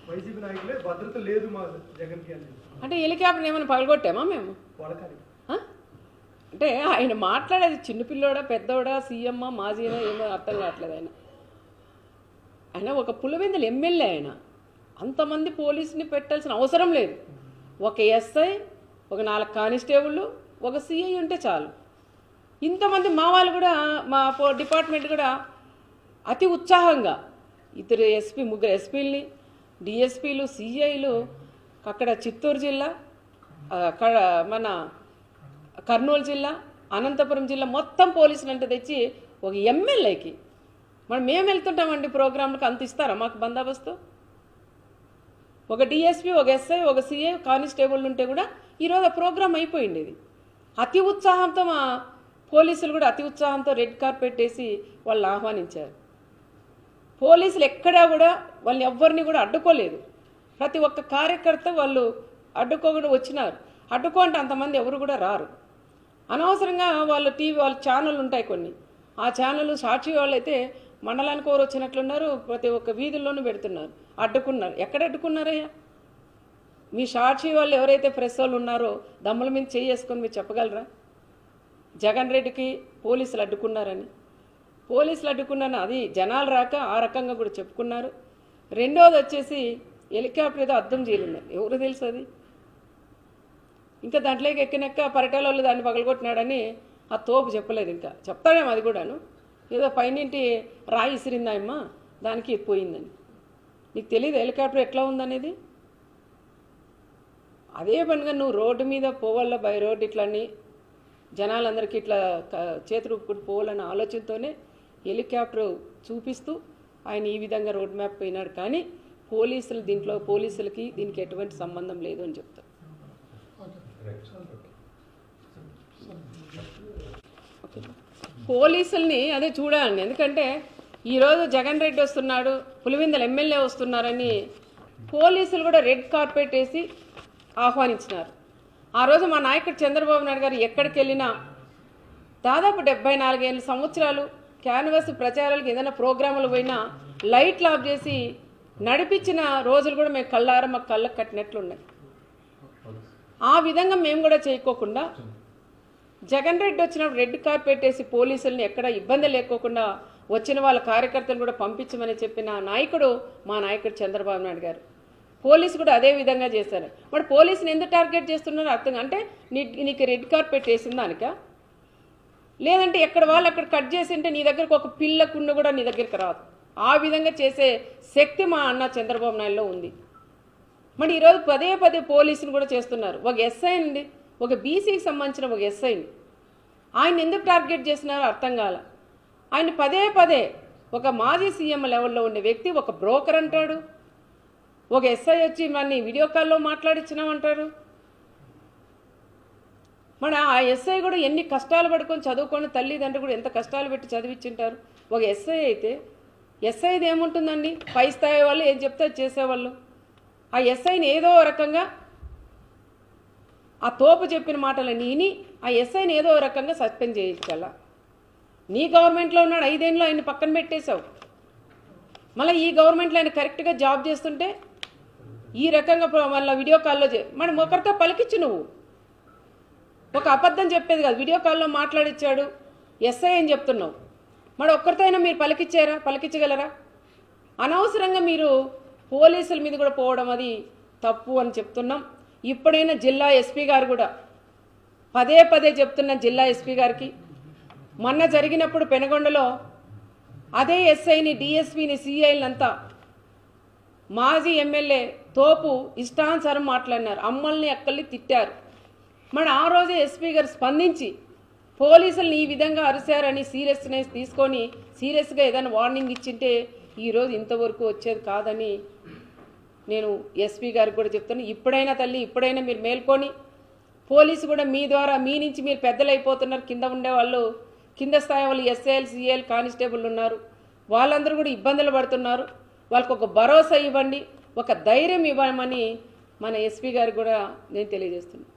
YCP నాయకులే భద్రత లేదు మా జగన్కి అని. అంటే హెలికాప్టర్ ఏమైనా పగలగొట్టామా మేము? అంటే ఆయన మాట్లాడేది చిన్నపిల్లోడా పెద్దోడా సీఎమ్మా మాజీనా ఏమో అర్థం కావట్లేదు. ఆయన ఒక పులివెందుల ఎమ్మెల్యే. ఆయన అంతమంది పోలీసుని పెట్టాల్సిన అవసరం లేదు. ఒక ఎస్ఐ, ఒక 4 కానిస్టేబుళ్ళు, ఒక సిఐ ఉంటే చాలు. ఇంతమంది మా వాళ్ళు కూడా మా డిపార్ట్మెంట్ కూడా అతి ఉత్సాహంగా ఇద్దరు ముగ్గురు ఎస్పీలని, డిఎస్పీలు, సిఐలు అక్కడ చిత్తూరు జిల్లా, మన కర్నూలు జిల్లా, అనంతపురం జిల్లా మొత్తం పోలీసులు అంటే తెచ్చి ఒక ఎమ్మెల్యేకి మేము వెళ్తుంటామండి ప్రోగ్రాంలకు. అంత ఇస్తారా మాకు బందోబస్తు? ఒక డిఎస్పీ, ఒక ఎస్ఐ, ఒక సిఐ, కానిస్టేబుల్ ఉంటే కూడా ఈరోజు ఆ ప్రోగ్రాం అయిపోయింది. ఇది అతి ఉత్సాహంతో మా పోలీసులు కూడా అతి ఉత్సాహంతో రెడ్ కార్పెట్ వేసి వాళ్ళని ఆహ్వానించారు. పోలీసులు ఎక్కడా కూడా వాళ్ళని ఎవ్వరిని కూడా అడ్డుకోలేదు. ప్రతి ఒక్క కార్యకర్త వాళ్ళు అడ్డుకోకుండా వచ్చినారు. అడ్డుకోంటే అంతమంది ఎవరు కూడా రారు. అనవసరంగా వాళ్ళ వాళ్ళ ఛానళ్ళు ఉంటాయి కొన్ని. ఆ ఛానల్ సాక్షి వాళ్ళు అయితే మండలానికి ఎవరు వచ్చినట్లున్నారు, ప్రతి ఒక్క వీధుల్లోనూ పెడుతున్నారు. అడ్డుకున్నారు. ఎక్కడ అడ్డుకున్నారయ్యా? మీ సాక్షి వాళ్ళు ఎవరైతే ప్రెస్ వాళ్ళు ఉన్నారో దమ్ముల మీద చేసుకొని మీరు చెప్పగలరా జగన్ రెడ్డికి పోలీసులు అడ్డుకున్నారని? పోలీసులు అడ్డుకున్నారని అది జనాలు రాక ఆ రకంగా కూడా చెప్పుకున్నారు. రెండోది వచ్చేసి హెలికాప్టర్ ఏదో అద్దం చేయలేదు. ఎవరు తెలుసు అది? ఇంకా దాంట్లోకి ఎక్కినాక పరిటాల వాళ్ళు దాన్ని పగలగొట్టినాడని ఆ తోపు చెప్పలేదు. ఇంకా చెప్తాడేమో అది కూడాను. ఏదో పైనింటి రాయి ఇసిరిందాయమ్మా దానికి పోయిందని. నీకు తెలియదు హెలికాప్టర్ ఎట్లా ఉందనేది? అదే పనిగా నువ్వు రోడ్డు మీద పోవాల బై రోడ్డు ఇట్లని జనాలందరికీ ఇట్లా చేతులు పోవాలన్న ఆలోచనతోనే హెలికాప్టర్ చూపిస్తూ ఆయన ఈ విధంగా రోడ్ మ్యాప్ పోయినాడు. కానీ పోలీసులకి దీనికి ఎటువంటి సంబంధం లేదు అని చెప్తారు. పోలీసుల్ని అదే చూడాలండి. ఎందుకంటే ఈరోజు జగన్ రెడ్డి వస్తున్నాడు, పులివెందుల ఎమ్మెల్యే వస్తున్నారని పోలీసులు కూడా రెడ్ కార్పెట్ వేసి ఆహ్వానించినారు. ఆ రోజు మా నాయకుడు చంద్రబాబు నాయుడు గారు ఎక్కడికి వెళ్ళినా దాదాపు 74 సంవత్సరాలు క్యాన్వాస్ ప్రచారాలకు ఏదైనా ప్రోగ్రాములు పోయినా లైట్లు ఆఫ్ చేసి నడిపించిన రోజులు కూడా మేము కళ్ళారా మాకు కళ్ళకు కట్టినట్లున్నాయి. ఆ విధంగా మేము కూడా చేయకోకుండా జగన్ రెడ్డి వచ్చినప్పుడు రెడ్ కార్పెట్ వేసి పోలీసుల్ని ఎక్కడ ఇబ్బంది లేకోకుండా వచ్చిన వాళ్ళ కార్యకర్తలు కూడా పంపించమని చెప్పిన నాయకుడు మా నాయకుడు చంద్రబాబు నాయుడు గారు. పోలీసు కూడా అదే విధంగా చేశారు. మరి పోలీసుని ఎందుకు టార్గెట్ చేస్తున్నారో అర్థం. అంటే నీకు రెడ్ కార్పెట్ వేసిన దానిక, లేదంటే ఎక్కడ వాళ్ళు అక్కడ కట్ చేసి ఉంటే నీ దగ్గరకు ఒక పిల్లకుండా కూడా నీ దగ్గరికి రాదు. ఆ విధంగా చేసే శక్తి మా అన్న చంద్రబాబు నాయుడులో ఉంది. మరి ఈరోజు పదే పోలీసుని కూడా చేస్తున్నారు. ఒక ఎస్ఐ అండి, ఒక బీసీకి సంబంధించిన ఒక ఎస్ఐని ఆయన ఎందుకు టార్గెట్ చేస్తున్నారో అర్థం కాల. ఆయన పదే ఒక మాజీ సీఎం లెవెల్లో ఉండే వ్యక్తి ఒక బ్రోకర్ అంటాడు. ఒక ఎస్ఐ వచ్చి మన వీడియో కాల్లో మాట్లాడించినామంటారు. మన ఆ ఎస్ఐ కూడా ఎన్ని కష్టాలు పడుకొని చదువుకొని తల్లిదండ్రులు కూడా ఎంత కష్టాలు పెట్టి చదివించుంటారు. ఒక ఎస్ఐ అయితే ఎస్ఐది ఏముంటుందండి? పై స్థాయి వాళ్ళు ఏం చెప్తే చేసేవాళ్ళు. ఆ ఎస్ఐని ఏదో రకంగా ఆ తోపు చెప్పిన మాటలని విని ఆ ఎస్ఐని ఏదో రకంగా సస్పెండ్ చేయించాల. నీ గవర్నమెంట్లో ఉన్నాడు, 5 ఏళ్ళు ఆయన పక్కన పెట్టేశావు. మళ్ళీ ఈ గవర్నమెంట్లో ఆయన కరెక్ట్గా జాబ్ చేస్తుంటే ఈ రకంగా మళ్ళీ వీడియో కాల్లో మనం ఒకరితో పలికిచ్చు. నువ్వు ఒక అబద్ధం చెప్పేది కాదు, వీడియో కాల్లో మాట్లాడిచ్చాడు ఎస్ఐ అని చెప్తున్నావు. మరి ఒక్కరితో అయినా మీరు పలికించగలరా? అనవసరంగా మీరు పోలీసుల మీద కూడా పోవడం అది తప్పు అని చెప్తున్నాం. ఇప్పుడైనా జిల్లా ఎస్పీ గారు కూడా పదే చెప్తున్న జిల్లా ఎస్పీ గారికి, మొన్న జరిగినప్పుడు పెనగొండలో అదే ఎస్ఐని, డిఎస్పీని, సిఐలంతా మాజీ ఎమ్మెల్యే తోపు ఇష్టానుసారం మాట్లాడినారు. అమ్మల్ని అక్కల్ని తిట్టారు. మరి ఆ రోజే ఎస్పీ గారు స్పందించి పోలీసుల్ని ఈ విధంగా అరిశారని సీరియస్నెస్ తీసుకొని సీరియస్గా ఏదైనా వార్నింగ్ ఇచ్చింటే ఈరోజు ఇంతవరకు వచ్చేది కాదని నేను ఎస్పీ గారికి కూడా చెప్తాను. ఇప్పుడైనా తల్లి, ఇప్పుడైనా మీరు మేల్కొని పోలీసు కూడా మీ ద్వారా మీ నుంచి మీరు పెద్దలు అయిపోతున్నారు. కింద ఉండేవాళ్ళు, కింద స్థాయి వాళ్ళు ఎస్ఐఎల్, సిఐఎల్, కానిస్టేబుల్ ఉన్నారు. వాళ్ళందరూ కూడా ఇబ్బందులు పడుతున్నారు. వాళ్ళకు ఒక భరోసా ఇవ్వండి, ఒక ధైర్యం ఇవ్వమని మన ఎస్పీ గారికి కూడా నేను తెలియజేస్తున్నాను.